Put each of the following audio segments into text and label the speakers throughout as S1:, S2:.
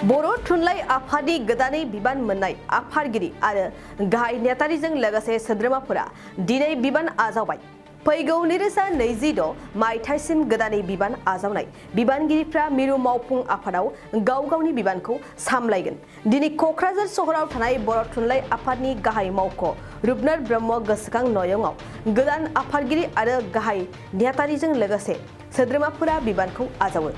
S1: बर' थुनलाइ आफादनि गोदानै बिबान मोननाय आफादगिरि आरो गाहाय नेतारिजों लोगोसे सोद्रोमाफोरा दिनै बिबान आजावबाय। फैगौ 2026 मायथाइसिम गोदानै बिबान आजावनाय बिबानगिरिफ्रा मिरु मावफुं आफादाव गाव गावनि बिबानखौ सामलायगोन। दिनै क'क्राझार सहराव थानाय बर' थुनलाइ आफादनि गाहाय मावख' रुपनाथ ब्रह्म गोसोखां नयंआव गोदान आफादगिरि आरो गाहाय नेतारिजों लोगोसे सोद्रोमाफोरा बिबानखौ आजावो।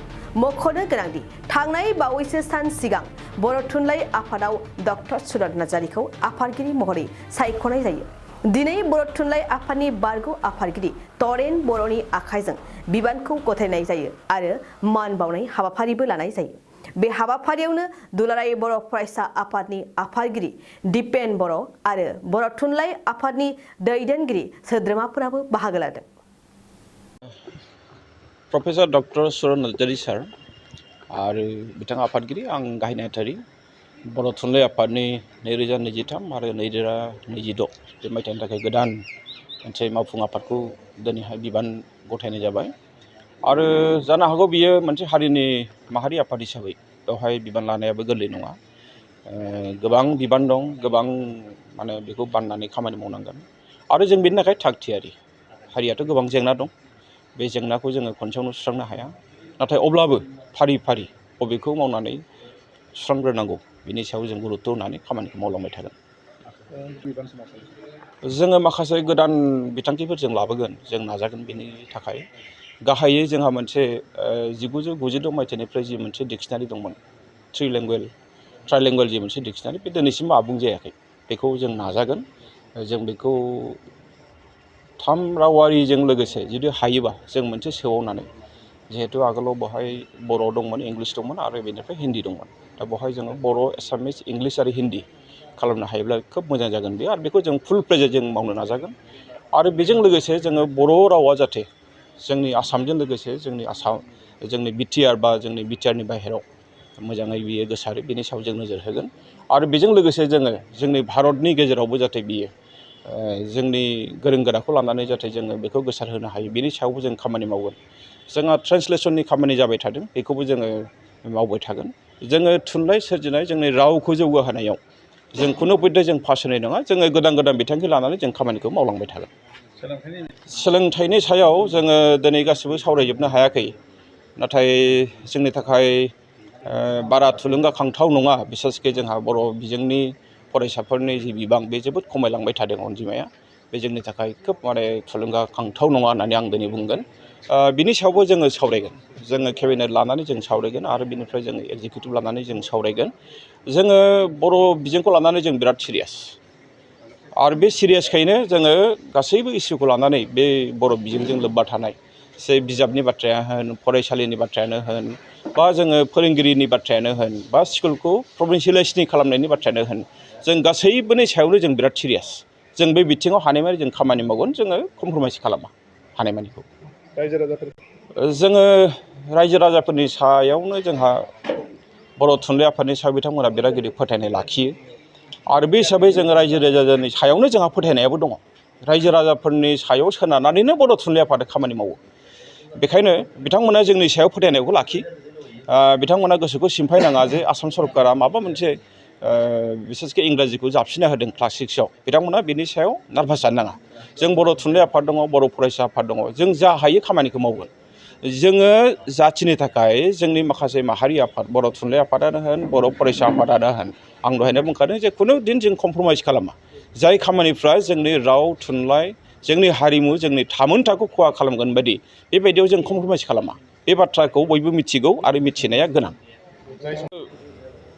S1: मख'नो गोनांदि थांनाय बावैसो सान सिगां बर' थुनलाइ आफादाव डक्टर सुरत नार्जारिखौ आफादगिरि महरै सायख'नाय जायो। दिनै बर' थुनलाइ आफादनि बारग' आफादगिरि तरेन बर'नि आखाइजों बिबानखौ गथायनाय जायो आरो मान बावनाय हाबाफारिबो लानाय जायो। बे हाबाफारियावनो दुलाराय बर' फरायसा आफादनि आफादगिरि दिपेन बर' आरो बर' थुनलाइ आफादनि दैदेनगिरि सोद्रोमाफोराबो बाहागो लादों।
S2: प्रफेसर डक्टर सुरत नार्जारि सार आरो बिथाङा आफादगिरि, आं गाहाय नेहाथारि। बर' थुनलाइ आफादनि 2023 आरो 2026 बे मायथाइनि थाखाय गोदान मोनसे मावफुं आफादखौ दिनैहाय बिबान गथायनाय जाबाय आरो जानो हागौ बियो मोनसे हारिनि माहारि आफाद हिसाबै बेवहाय बिबान लानायाबो गोरलै नङा। गोबां बिबान दं, गोबां बेखौ बाननानै खामानि मावनांगोन आरो जों बेनि थाखाय थाग थियारि। हारियाथ' गोबां जेंना दं, बे जेंनाखौ जोङो खनसेयावनो सुस्रांनो हाया, नाथाय अब्लाबो फारि फारि बबेखौ मावनानै सुस्रांग्रोनांगौ बिनि सायाव जों गुरुत्त' होनानै खामानिखौ मावलांबाय थागोन। जोङो माखासे गोदान बिथांखिफोर जों लाबोगोन, जों नाजागोन। बेनि थाखाय गाहायै जोंहा मोनसे 1992 मायथाइनिफ्राय जि मोनसे डिक्सनारि दंमोन, ट्राइलेंगुवेल जि मोनसे डिक्सनारि, बे दिनैसिम आबुं जायाखै। बेखौ जों नाजागोन। जों बेखौ 3 रावारिजों लोगोसे जुदि हायोबा जों मोनसे सोबावनानै, जिहेतु आगोलाव बेवहाय बर' दंमोन, इंलिस दंमोन आरो बेनिफ्राय हिन्दी दंमोन। दा बेवहाय जोङो बर', एसामिस, इंलिस आरो हिन्दी खालामनो हायोब्ला खोब मोजां जागोन बे, आरो बेखौ जों फुल प्लेजै जों मावनो नाजागोन। आरो बेजों लोगोसे जोङो बर' रावा जाहाथे जोंनि आसामजों लोगोसे जोंनि बिटिआर बा जोंनि बिटिआरनि बाहेराव मोजाङै बियो गोसारो, बेनि सायाव जों नोजोर होगोन। आरो बेजों लोगोसे जोङो जोंनि भारतनि गेजेरावबो जाहाथे बियो जोंनि गोरों गोराखौ लानानै जाहाथे जोङो बेखौ गोसारहोनो हायो, बेनि सायावबो जों खामानि मावगोन। जोंहा ट्रेन्सलेसननि खामानि जाबाय थादों, बेखौबो जोङो मावबाय थागोन। जोङो थुनलाइ सोरजिनाय, जोंनि रावखौ जौगाहोनायाव जों खुनु बयदो जों फावसायनाय नङा। जोङो गोदान गोदान बिथांखि लानानै जों खामानिखौ मावलांबाय थागोन। सोलोंथाइनि सायाव जोङो दिनै गासिबो सावरायजोबनो हायाखै, नाथाय जोंनि थाखाय बारा थुलुंगाखांथाव नङा। बिसेसके जोंहा बर' बिजोंनि फरायसाफोरनि जि बिबां, बे जोबोद खमायलांबाय थादों अनजिमाया। बे जोंनि थाखाय खोब थुलुंगाखांथाव नङा होननानै आं दिनै बुंगोन। बिनि सायावबो जोङो सावरायगोन। जोङो केबिनेट लानानै जों सावरायगोन आरो बिनिफ्राय जोङो एक्जिकिउटिभ लानानै जों सावरायगोन। जोङो बर' बिजोंखौ लानानै जों बिराद सिरियास, आरो बे सिरियासखायनो जोङो गासैबो इस्युखौ लानानै बे बर' बिजोंजों लोब्बा थानाय, जे बिजाबनि बाथ्राया होन, फरायसालिनि बाथ्रायानो होन, बा जोङो फोरोंगिरिनि बाथ्रायानो होन, बा स्कुलखौ प्रभिन्सियेलाइजेसन खालामनायनि बाथ्रायानो होन, जों गासैबोनि सायावनो जों बिराद सिरियास। जों बे बिथिङाव हानायमानि जों खामानि मावगोन, जोङो कमप्रमाइस खालामा हानायमानिखौ। जोङो रायजो राजाफोरनि सायावनो जोंहा बर' थुनलाइ आफादनि सायाव बिथांमोना बिराद गिदिर फोथायनाय लाखियो, आरो बे हिसाबै जोङो रायजो राजानि सायावनो जोंहा फोथायनायाबो दङ। रायजो राजाफोरनि सायाव सोनारनानैनो बर' थुनलाइ आफादा खामानि मावो। बेखायनो बिथांमोना जोंनि सायाव फोथायनायखौ लाखियो। बिथांमोना गोसोखौ सिमफाय नाङा जे आसाम सरकारा माबा मोनसे बिसेसके इंराजिखौ जाबसिना होदों क्लास 6आव, बिथांमोना बेनि सायाव नार्भास जानो नाङा। जों बर' थुनलाइ आफाद दङ, बर' फरायसा आफाद दङ, जों जा हायो खामानिखौ मावगोन। जोङो जाथिनि थाखाय जोंनि माखासे माहारि आफाद, बर' थुनलाइ आफादानो होन, बर' फरायसा आफादानो होन, आं दहायनो बुंखादों जे खुनु दिन जों कमप्रमाइस खालामा। जाय खामानिफ्रा जोंनि राव, थुनलाइ, जोंनि हारिमु, जोंनि थामोनथाखौ खहा खालामगोन बायदि, बेबायदियाव जों कमप्रमाइस खालामा। बे बाथ्राखौ बयबो मिथिगौ आरो मिथिनाया गोनां।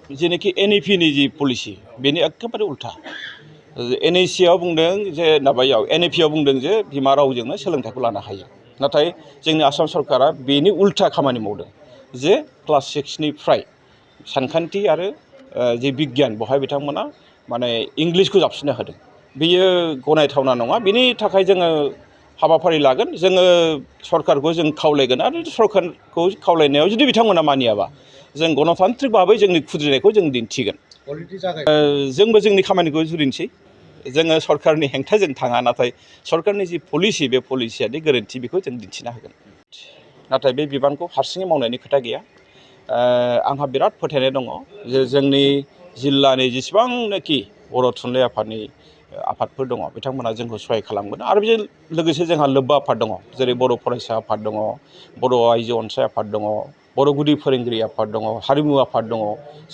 S2: जेनोखि NEP-नि जि पलिसि, बेनि एखेबारे उल्था। NEP-आव बुंदों जे बिमा रावजोंनो सोलोंथाइखौ लानो हायो, नाथाय जोंनि आसाम सरकारा बेनि उल्था खामानि मावदों, जे क्लास 6निफ्राय सानखान्थि आरो जे बिगियान, बेवहाय बिथांमोना इंलिसखौ जाबसिनना होदों। बेयो गनायथावना नङा। बेनि थाखाय जोङो हाबाफारि लागोन। जोङो सरकारखौ जों खावलायगोन, आरो सरकारखौ खावलायनायाव जुदि बिथांमोना मानियाबा जों गणतान्त्रिक भाबै जोंनि खुद्रिनायखौ जों दिन्थिगोन। जोंबो जोंनि खामानिखौ जुरिनोसै। जोङो सरकारनि हेंथा जों थाङा, नाथाय सरकारनि जि पलिसि, बे पलिसियादि गोरोन्थि, बेखौ जों दिन्थिना होगोन। नाथाय बे बिबानखौ हारसिङै मावनायनि खोथा गैया। आंहा बिराद फोथायनाय दङ जे जोंनि जिल्लानि जेसेबांनाखि बर' थुनलाइ आफादनि आफादफोर दङ बिथांमोना जोंखौ सहाय खालामगोन आरो बेजों लोगोसे जोंहा लोब्बा आफाद दङ जेरै बर' फरायसा आफाद दङ बर' आइजो अनसाय आफाद दङ बर' गुदि फोरोंगिरि आफाद दङ हारिमु आफाद दङ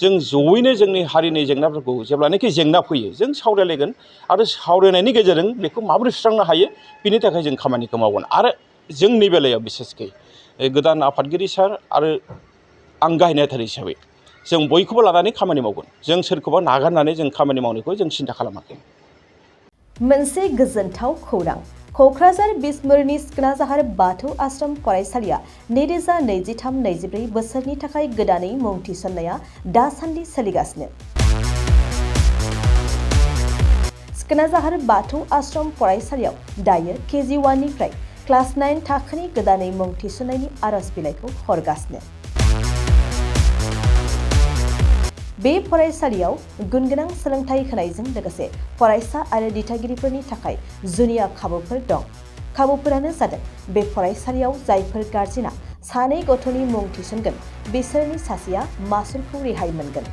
S2: जों जयैनो जोंनि हारिनि जेंनाफोरखौ जेब्लानाखि जेंना फैयो जों सावरायलायगोन आरो सावरायनायनि गेजेरजों बेखौ माबोरै सुस्रांनो हायो बिनि थाखाय जों खामानिखौ मावगोन आरो जोंनि बेलायाव बिसेसकै गोदान आफादगिरि सार आरो आं गाहाय नेहाथारि हिसाबै जों बयखौबो लानानै खामानि मावगोन जों सोरखौबा नागारनानै जों खामानि मावनायखौ जों सिन्था खालामाखै
S1: मोनसे गोजोनथाव खौरां क'क्राझार बिसमुरिनि सिखोनाजाहार बाथौ आश्रम फरायसालिया 2023-24 बोसोरनि थाखाय गोदानै मुं थिसननाया दासान्दि सोलिगासिनो। सिखोनाजाहार बाथौ आश्रम फरायसालियाव दायो KG 1 निफ्राय क्लास 9 थाखोनि गोदानै मुं थिसननायनि आरज बिलाइखौ हरगासिनो। बे फरायसालियाव गुनगोनां सोलोंथाइ होनायजों लोगोसे फरायसा आरो दिथागिरिफोरनि थाखाय जुनिया खाबुफोर दं। खाबुफोरानो जादों बे फरायसालियाव जायफोर गार्जेना सानै गथ'नि मुं थिसनगोन बिसोरनि सासेया मासुलखौ रेहाय मोनगोन।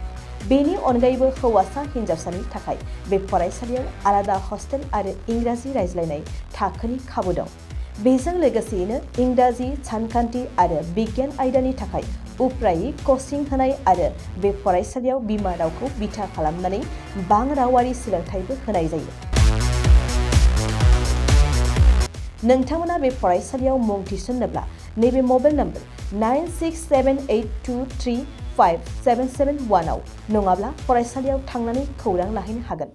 S1: बेनि अनगायैबो हौवासा हिन्जावसानि थाखाय बे फरायसालियाव आलादा हस्टेल आरो इंराजि रायज्लायनाय थाखोनि खाबु दं। बेजों लोगोसेयैनो इंराजि सानखान्थि आरो बिगियान आयदानि थाखाय उफ्रायै कचिं होनाय आरो बे फरायसालियाव बिमा रावखौ बिथा खालामनानै बां रावारि सोलोंथाइबो होनाय जायो। नोंथांमोना बे फरायसालियाव मुं थिसन्नोब्ला नैबे मबाइल नम्बर 9678235771 आव नङाब्ला फरायसालियाव थांनानै खौरां लाहैनो हागोन।